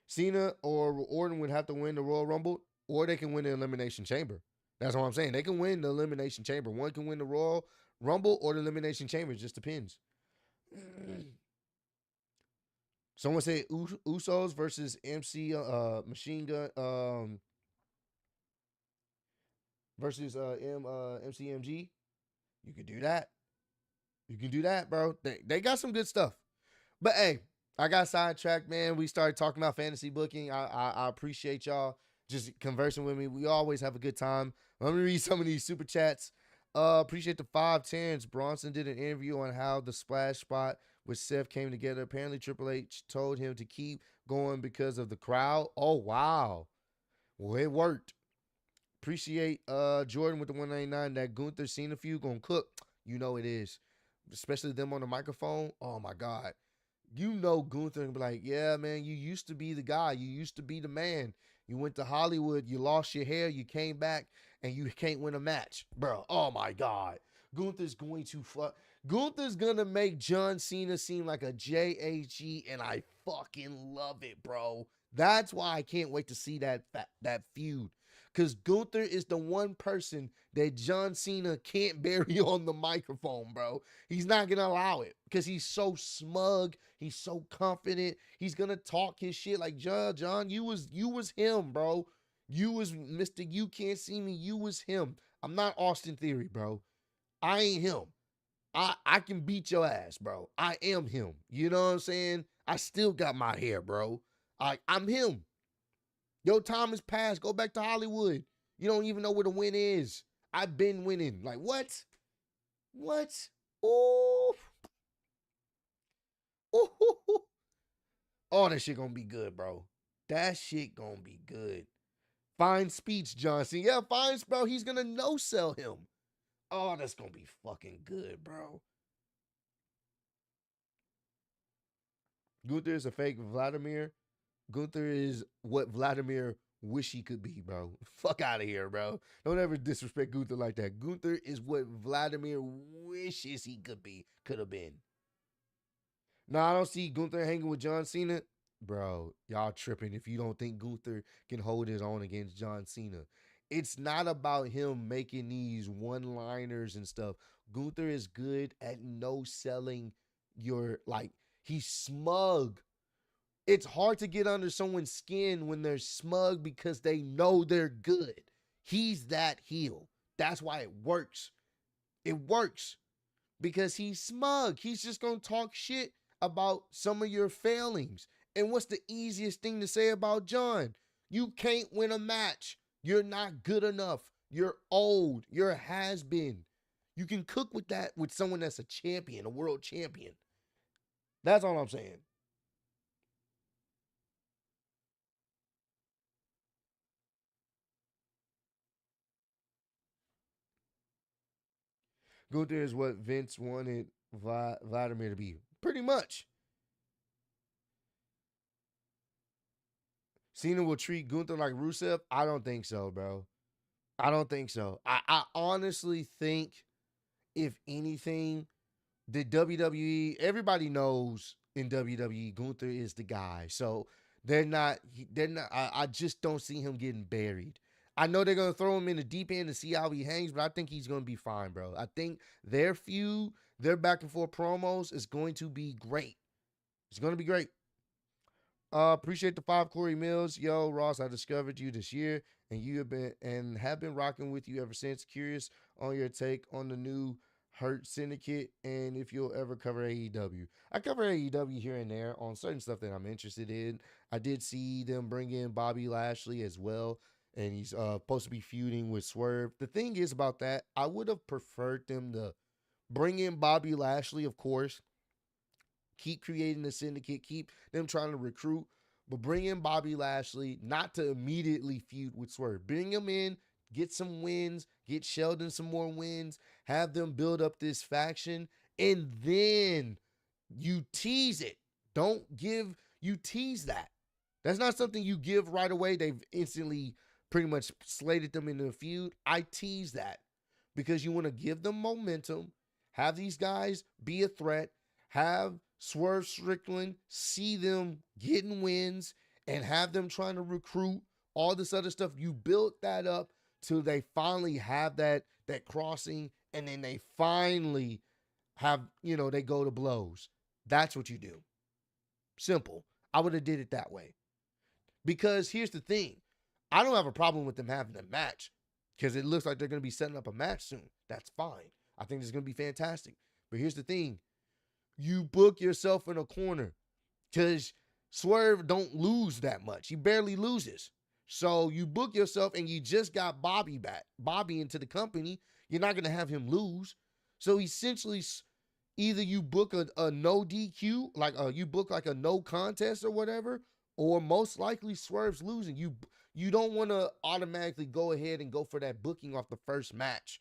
Cena or Orton would have to win the Royal Rumble, or they can win the Elimination Chamber. That's what I'm saying. They can win the Elimination Chamber. One can win the Royal Rumble or the Elimination Chamber. It just depends. Someone said Usos versus MC Machine Gun versus MCMG. You could do that. You can do that, bro. They got some good stuff. But hey, I got sidetracked, man. We started talking about fantasy booking. I appreciate y'all just conversing with me. We always have a good time. Let me read some of these super chats. Appreciate the 510s. Bronson did an interview on how the splash spot with Seth came together. Apparently, Triple H told him to keep going because of the crowd. Oh, wow. Well, it worked. Appreciate Jordan with the 199. That Gunther Cena feud gonna cook. You know it is. Especially them on the microphone. Oh my God. You know Gunther and be like, yeah, man, you used to be the guy. You used to be the man. You went to Hollywood, you lost your hair, you came back, and you can't win a match. Bro, oh my God. Gunther's going to Gunther's gonna make John Cena seem like a JAG, and I fucking love it, bro. That's why I can't wait to see that feud. Because Gunther is the one person that John Cena can't bury on the microphone, bro. He's not going to allow it because he's so smug. He's so confident. He's going to talk his shit like, John, you was him, bro. You was Mr. You Can't See Me. You was him. I'm not Austin Theory, bro. I ain't him. I can beat your ass, bro. I am him. You know what I'm saying? I still got my hair, bro. I'm him. Your time is past. Go back to Hollywood. You don't even know where the win is. I've been winning. Like, what? What? Ooh. Ooh. Oh, that shit gonna be good, bro. That shit gonna be good. Fine speech, Johnson. Yeah, fine, bro. He's gonna no-sell him. Oh, that's gonna be fucking good, bro. Gunther is a fake Vladimir. Gunther is what Vladimir wish he could be, bro. Fuck out of here, bro. Don't ever disrespect Gunther like that. Gunther is what Vladimir wishes he could have been. No, I don't see Gunther hanging with John Cena. Bro, y'all tripping if you don't think Gunther can hold his own against John Cena. It's not about him making these one-liners and stuff. Gunther is good at no selling your, like, he's smug. It's hard to get under someone's skin when they're smug because they know they're good. He's that heel. That's why it works. It works because he's smug. He's just going to talk shit about some of your failings. And what's the easiest thing to say about John? You can't win a match. You're not good enough. You're old. You're a has-been. You can cook with that with someone that's a champion, a world champion. That's all I'm saying. Gunther is what Vince wanted Vladimir to be. Pretty much. Cena will treat Gunther like Rusev? I don't think so, bro. I don't think so. I honestly think, if anything, the WWE, everybody knows in WWE, Gunther is the guy. So they're not, I just don't see him getting buried. I know they're going to throw him in the deep end to see how he hangs, but I think he's going to be fine, bro. I think their feud, their back and forth promos is going to be great. It's going to be great. Appreciate the 5 Corey Mills. Yo, Ross, I discovered you this year and have been rocking with you ever since. Curious on your take on the new Hurt Syndicate and if you'll ever cover AEW. I cover AEW here and there on certain stuff that I'm interested in. I did see them bring in Bobby Lashley as well, and he's supposed to be feuding with Swerve. The thing is about that, I would have preferred them to bring in Bobby Lashley, of course, keep creating the syndicate, keep them trying to recruit, but bring in Bobby Lashley, not to immediately feud with Swerve. Bring him in, get some wins, get Sheldon some more wins, have them build up this faction, and then you tease it. You tease that. That's not something you give right away. They've instantly pretty much slated them into a feud. I tease that because you want to give them momentum, have these guys be a threat, have Swerve Strickland see them getting wins, and have them trying to recruit all this other stuff. You built that up till they finally have that crossing, and then they finally have, they go to blows. That's what you do. Simple. I would have did it that way. Because here's the thing. I don't have a problem with them having a match because it looks like they're going to be setting up a match soon. That's fine. I think it's going to be fantastic. But here's the thing. You book yourself in a corner because Swerve don't lose that much. He barely loses. So you book yourself and you just got Bobby back. Bobby into the company. You're not going to have him lose. So essentially, either you book a no DQ, like you book like a no contest or whatever, or most likely Swerve's losing. You don't want to automatically go ahead and go for that booking off the first match.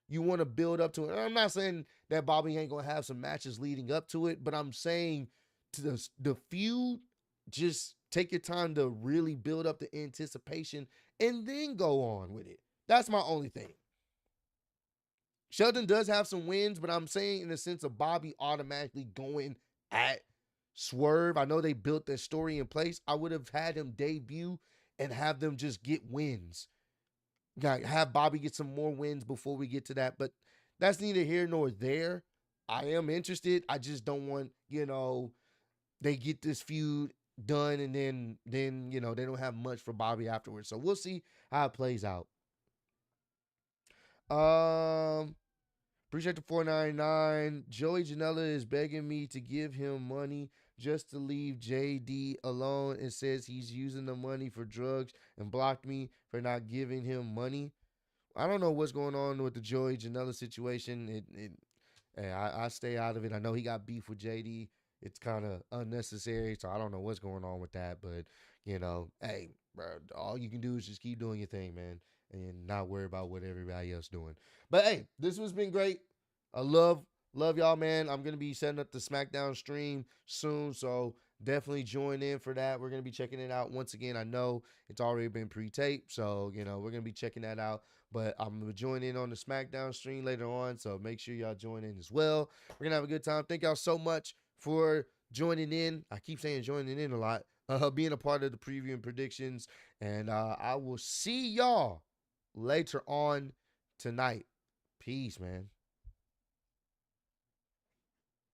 You want to build up to it. And I'm not saying that Bobby ain't going to have some matches leading up to it, but I'm saying to the feud, just take your time to really build up the anticipation and then go on with it. That's my only thing. Shelton does have some wins, but I'm saying in the sense of Bobby automatically going at Swerve. I know they built their story in place. I would have had him debut and have them just get wins. Have Bobby get some more wins before we get to that, but that's neither here nor there. I am interested. I just don't want, they get this feud done and then they don't have much for Bobby afterwards. So we'll see how it plays out. Appreciate the $4.99. Joey Janela is begging me to give him money just to leave JD alone and says he's using the money for drugs and blocked me for not giving him money. I don't know what's going on with the Joey Janela situation. I stay out of it. I know he got beef with JD. It's kind of unnecessary, so I don't know what's going on with that. But, hey, bro, all you can do is just keep doing your thing, man, and not worry about what everybody else doing. But, hey, this has been great. I love y'all, man. I'm going to be setting up the SmackDown stream soon, so definitely join in for that. We're going to be checking it out. Once again, I know it's already been pre-taped, so, we're going to be checking that out. But I'm going to join in on the SmackDown stream later on, so make sure y'all join in as well. We're going to have a good time. Thank y'all so much for joining in. I keep saying joining in a lot. Being a part of the preview and predictions. And I will see y'all later on tonight. Peace, man.